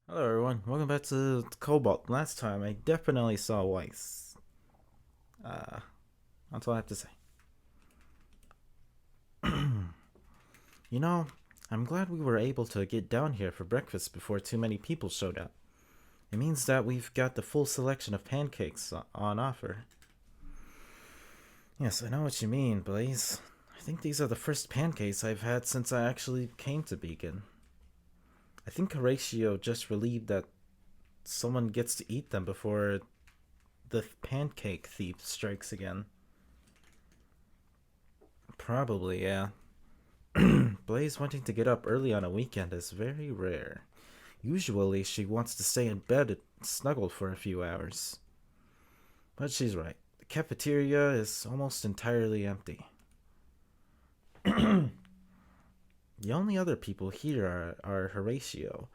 Hello everyone, welcome back to Cobalt. Last time I definitely saw Weiss. Uh, that's all I have to say. You know, I'm glad we were able to get down here for breakfast before too many people showed up. It means that we've got the full selection of pancakes on offer. Yes, I know what you mean, Blaze. I think these are the first pancakes I've had since I actually came to Beacon. I think Horatio just relieved that someone gets to eat them before the pancake thief strikes again. Probably, yeah. Blaze wanting to get up early on a weekend is very rare. Usually, she wants to stay in bed and snuggle for a few hours. But she's right. The cafeteria is almost entirely empty. The only other people here are Horatio,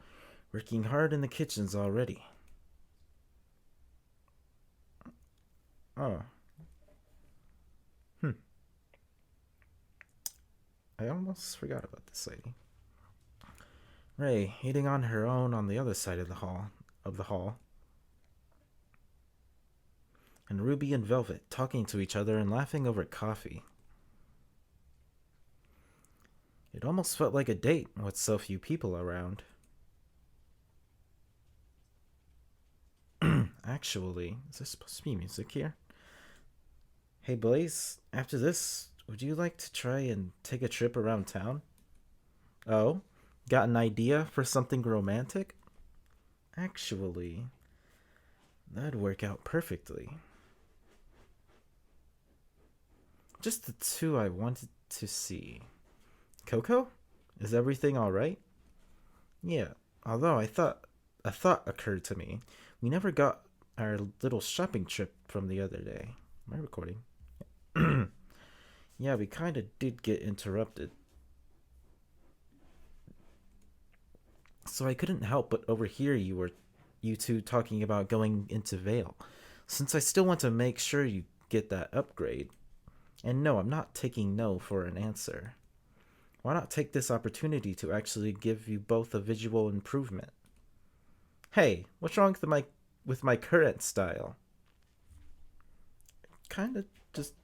working hard in the kitchens already. Oh, hmm. I almost forgot about this lady. Ray, eating on her own on the other side of the hall, and Ruby and Velvet talking to each other and laughing over coffee. It almost felt like a date with so few people around. Actually, is there supposed to be music here? Hey Blaze, after this, would you like to try and take a trip around town? Oh, got an idea for something romantic? Actually, that'd work out perfectly. Just the two I wanted to see. Coco? Is everything alright? Yeah, although a thought occurred to me. We never got our little shopping trip from the other day. Am I recording? Yeah, we kinda did get interrupted. So I couldn't help but overhear you two talking about going into Vale. Since I still want to make sure you get that upgrade. And no, I'm not taking no for an answer. Why not take this opportunity to actually give you both a visual improvement? Hey, what's wrong with my current style? Kind of just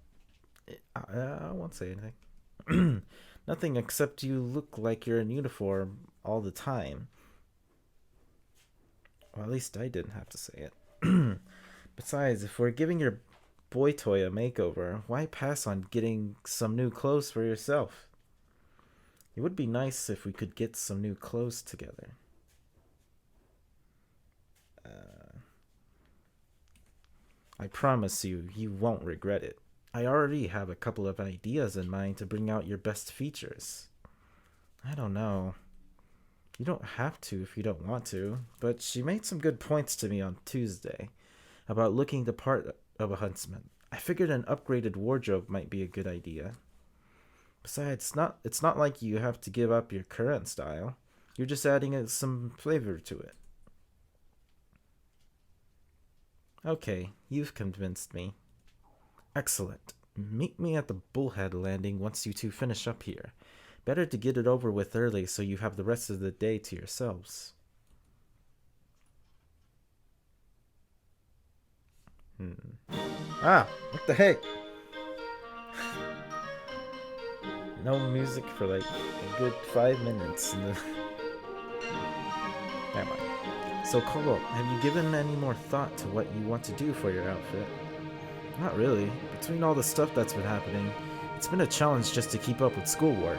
I won't say anything. Nothing except you look like you're in uniform all the time. Well, at least I didn't have to say it. Besides, if we're giving your boy toy a makeover, why pass on getting some new clothes for yourself? It would be nice if we could get some new clothes together. Uh, I promise you, you won't regret it. I already have a couple of ideas in mind to bring out your best features. I don't know. You don't have to if you don't want to, but she made some good points to me on Tuesday about looking the part of a huntsman. I figured an upgraded wardrobe might be a good idea. Besides, it's not like you have to give up your current style. You're just adding some flavor to it. Okay, you've convinced me. Excellent. Meet me at the Bullhead landing once you two finish up here. Better to get it over with early so you have the rest of the day to yourselves. Hmm. Ah, what the heck? No music for like a good 5 minutes. Never mind. So, Cole, have you given any more thought to what you want to do for your outfit? Not really. Between all the stuff that's been happening, it's been a challenge just to keep up with schoolwork.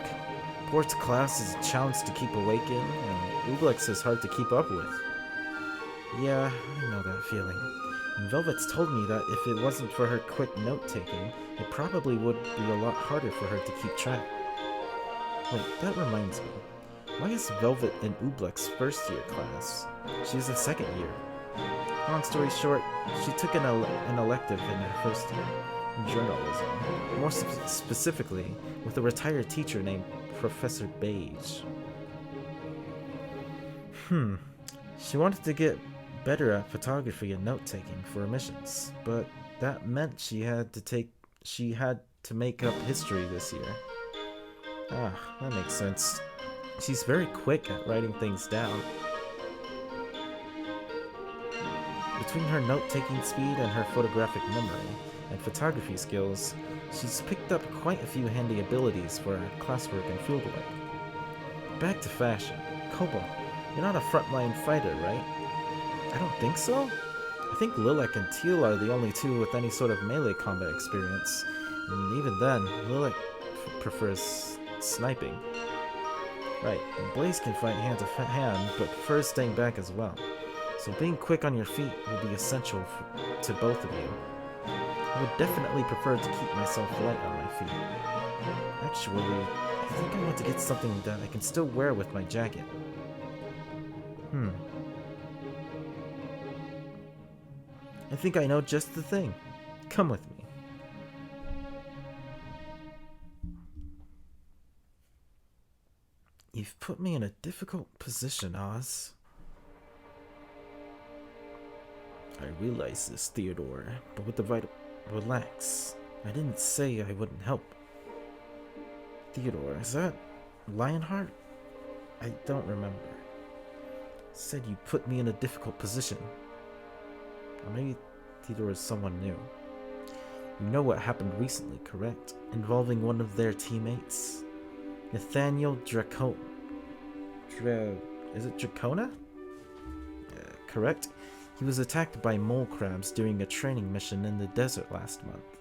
Port's class is a challenge to keep awake in, and Ublex is hard to keep up with. Yeah, I know that feeling. And Velvet's told me that if it wasn't for her quick note taking, it probably would be a lot harder for her to keep track. Wait, that reminds me. Why is Velvet in Ublek's first year class? She's in second year. Long story short, she took an elective in her first year, journalism. More specifically, with a retired teacher named Professor Beige. Hmm. She wanted to get better at photography and note taking for her missions, but that meant she had to make up history this year. Ah, that makes sense. She's very quick at writing things down. Between her note-taking speed and her photographic memory and photography skills, she's picked up quite a few handy abilities for her classwork and fieldwork. Back to fashion. Kobo, you're not a frontline fighter, right? I don't think so. I think Lilac and Teal are the only two with any sort of melee combat experience. And even then, Lilac prefers sniping. Right, and Blaze can fight hand to hand, but prefers staying back as well. So being quick on your feet will be essential to both of you. I would definitely prefer to keep myself light on my feet. Actually, I think I want to get something that I can still wear with my jacket. I think I know just the thing. Come with me. You've put me in a difficult position, Oz. I realize this, Theodore, but with the vital... Relax. I didn't say I wouldn't help. Theodore, is that Lionheart? I don't remember. Said you put me in a difficult position. Or maybe Theodore is someone new. You know what happened recently, correct? Involving one of their teammates? Nathaniel Draco... Is it Dracona? Correct? He was attacked by mole crabs during a training mission in the desert last month.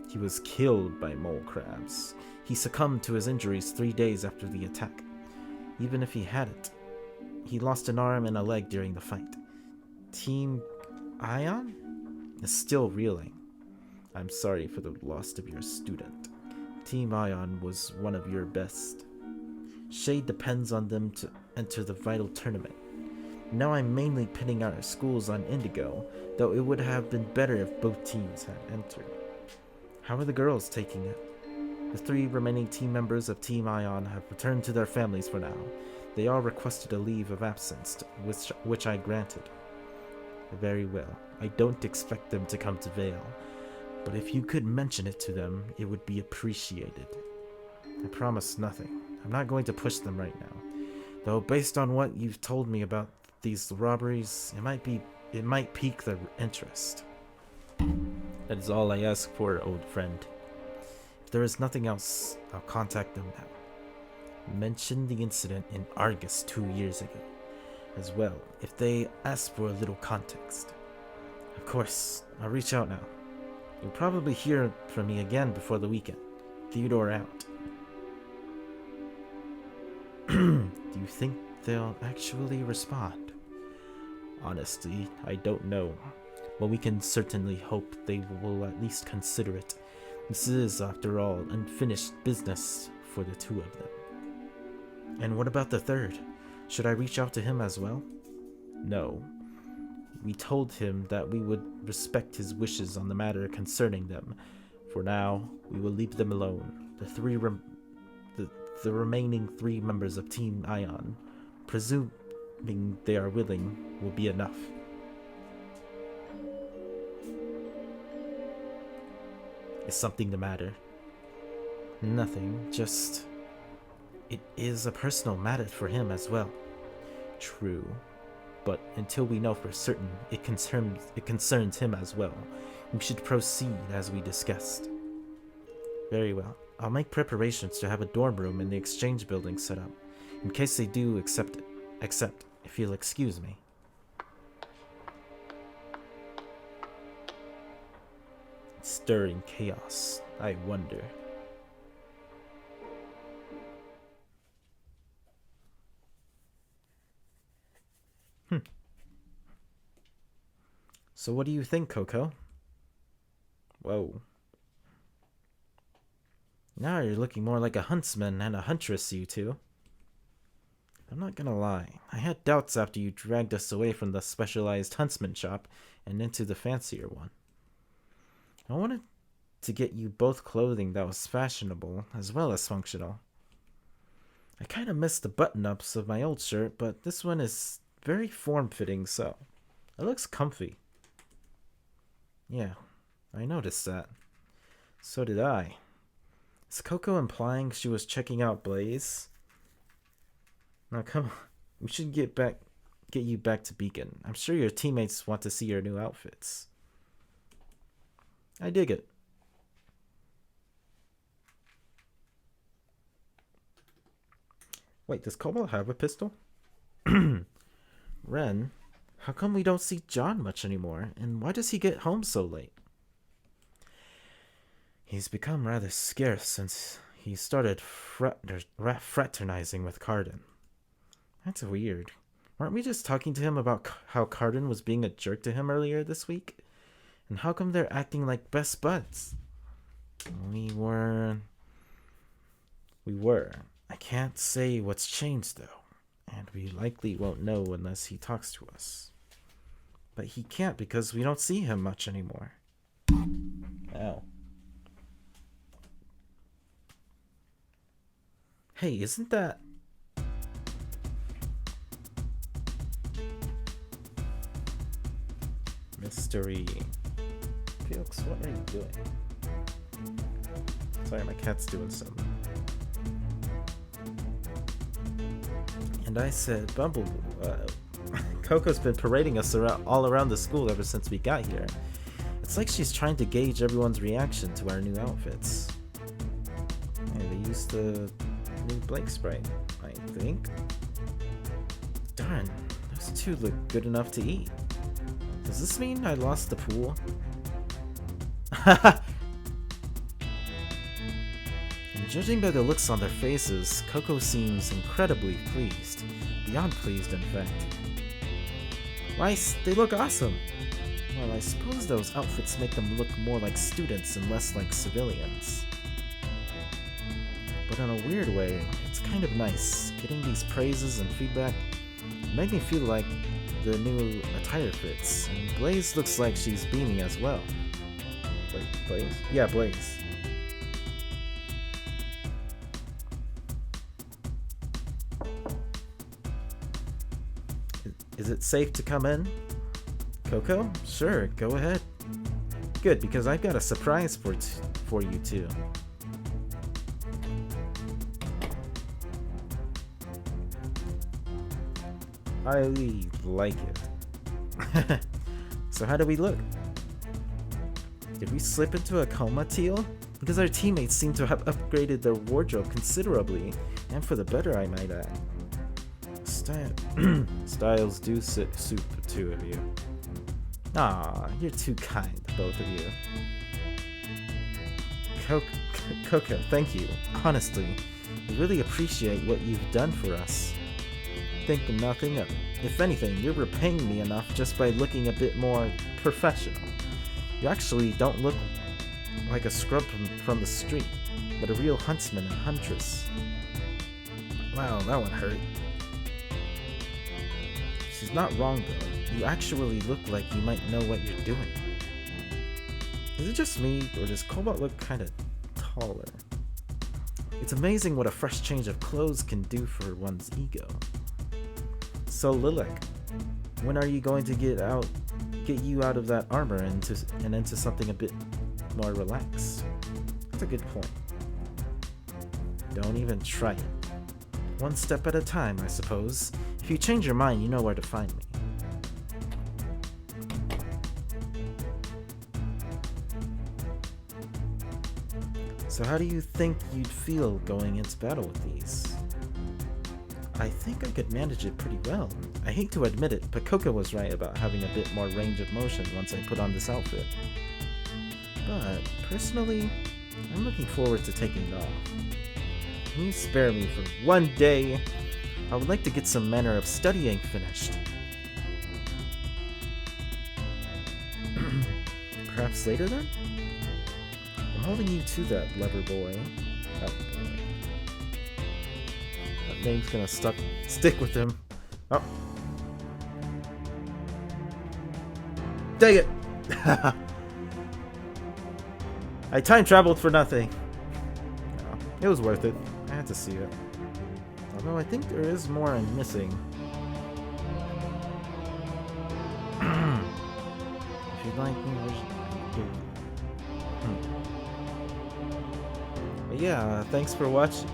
He was killed by mole crabs. He succumbed to his injuries 3 days after the attack. Even if he hadn't, he lost an arm and a leg during the fight. Team Ion is still reeling. I'm sorry for the loss of your student. Team Ion was one of your best. Shade depends on them to enter the vital tournament. Now I'm mainly pitting our schools on Indigo, though it would have been better if both teams had entered. How are the girls taking it? The 3 remaining team members of Team Ion have returned to their families for now. They all requested a leave of absence, which I granted. Very well. I don't expect them to come to Vale, but if you could mention it to them, it would be appreciated. I promise nothing. I'm not going to push them right now, though based on what you've told me about these robberies, it might pique their interest. That is all I ask for, old friend. If there is nothing else, I'll contact them now. Mention the incident in Argus 2 years ago, as well, if they ask for a little context. Of course, I'll reach out now. You'll probably hear from me again before the weekend. Theodore out. Do you think they'll actually respond? Honestly, I don't know. But we can certainly hope they will at least consider it. This is, after all, unfinished business for the 2 of them. And what about the 3rd? Should I reach out to him as well? No. We told him that we would respect his wishes on the matter concerning them. For now, we will leave them alone. The remaining 3 members of Team Ion, presuming they are willing, will be enough. Is something the matter? Nothing, just... It is a personal matter for him as well. True, but until we know for certain, it concerns him as well. We should proceed as we discussed. Very well. I'll make preparations to have a dorm room in the exchange building set up, in case they do accept it. Except, if you'll excuse me. Stirring chaos, I wonder. So what do you think, Coco? Whoa. Now you're looking more like a huntsman and a huntress, you two. I'm not gonna lie, I had doubts after you dragged us away from the specialized huntsman shop and into the fancier one. I wanted to get you both clothing that was fashionable as well as functional. I kinda missed the button-ups of my old shirt, but this one is very form-fitting, so it looks comfy. Yeah, I noticed that. So did I. Is Coco implying she was checking out Blaze? Now come on, we should get back get you back to Beacon. I'm sure your teammates want to see your new outfits. I dig it. Wait, does Cobalt have a pistol? Ren, how come we don't see John much anymore? And why does he get home so late? He's become rather scarce since he started fraternizing with Cardin. That's weird. Weren't we just talking to him about how Cardin was being a jerk to him earlier this week? And how come they're acting like best buds? We were. I can't say what's changed, though. And we likely won't know unless he talks to us. But he can't because we don't see him much anymore. Ow. Hey, isn't that... Mystery. Felix, what are you doing? Sorry, my cat's doing something. And I said, Bumblebee, Coco's been parading us all around the school ever since we got here. It's like she's trying to gauge everyone's reaction to our new outfits. Yeah, they used the new Blake sprite, I think. Darn, those two look good enough to eat. Does this mean I lost the pool? And judging by the looks on their faces, Coco seems incredibly pleased. Beyond pleased, in fact. Rice, they look awesome! Well, I suppose those outfits make them look more like students and less like civilians. But in a weird way, it's kind of nice. Getting these praises and feedback made me feel like the new attire fits. And Blaze looks like she's beaming as well. Wait, Blaze? Yeah, Blaze. Is it safe to come in? Coco? Sure, go ahead. Good, because I've got a surprise for you too. I like it. So how do we look? Did we slip into a coma, Teal? Because our teammates seem to have upgraded their wardrobe considerably, and for the better, I might add. Styles do suit the two of you. Aw, you're too kind, both of you. Coco, thank you. Honestly, we really appreciate what you've done for us. Think nothing of it. If anything, you're repaying me enough just by looking a bit more professional. You actually don't look like a scrub from the street, but a real huntsman and huntress. Wow, that one hurt. She's not wrong though. You actually look like you might know what you're doing. Is it just me, or does Cobalt look kinda taller? It's amazing what a fresh change of clothes can do for one's ego. So Lilac, when are you going to get you out of that armor and into something a bit more relaxed? That's a good point. Don't even try it. One step at a time, I suppose. If you change your mind, you know where to find me. So how do you think you'd feel going into battle with these? I think I could manage it pretty well. I hate to admit it, but Coco was right about having a bit more range of motion once I put on this outfit. But, personally, I'm looking forward to taking it off. Can you spare me for one day? I would like to get some manner of studying finished. Perhaps later then? I'm holding you to that, lover boy. Oh, boy. That name's gonna stick with him. Oh. Dang it! I time traveled for nothing. No, it was worth it. I had to see it. Although I think there is more I'm missing. If you'd like me, but yeah, thanks for watching.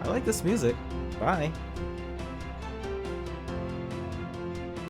I like this music. Bye.